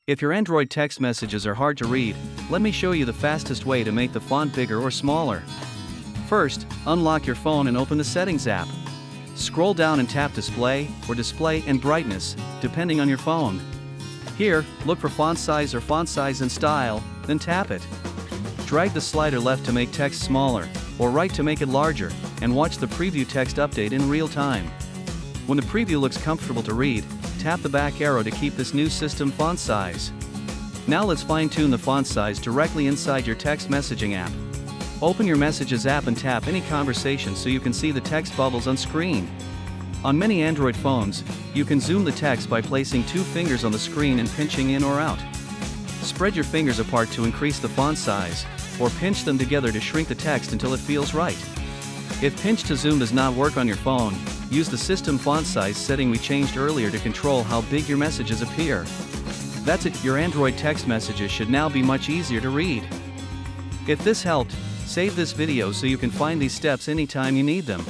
If your Android text messages are hard to read, let me show you the fastest way to make the font bigger or smaller. First, unlock your phone and open the Settings app. Scroll down and tap Display or Display and Brightness, depending on your phone. Here, look for Font Size and Style, then tap it. Drag the slider left to make text smaller, or right to make it larger, and watch the preview text update in real time. When the preview looks comfortable to read, tap the back arrow to keep this new system font size. Now let's fine-tune the font size directly inside your text messaging app. Open your Messages app and tap any conversation so you can see the text bubbles on screen. On many Android phones, you can zoom the text by placing 2 fingers on the screen and pinching in or out. Spread your fingers apart to increase the font size, or pinch them together to shrink the text until it feels right. If pinch to zoom does not work on your phone, use the system font size setting we changed earlier to control how big your messages appear. That's it, your Android text messages should now be much easier to read. If this helped, save this video so you can find these steps anytime you need them.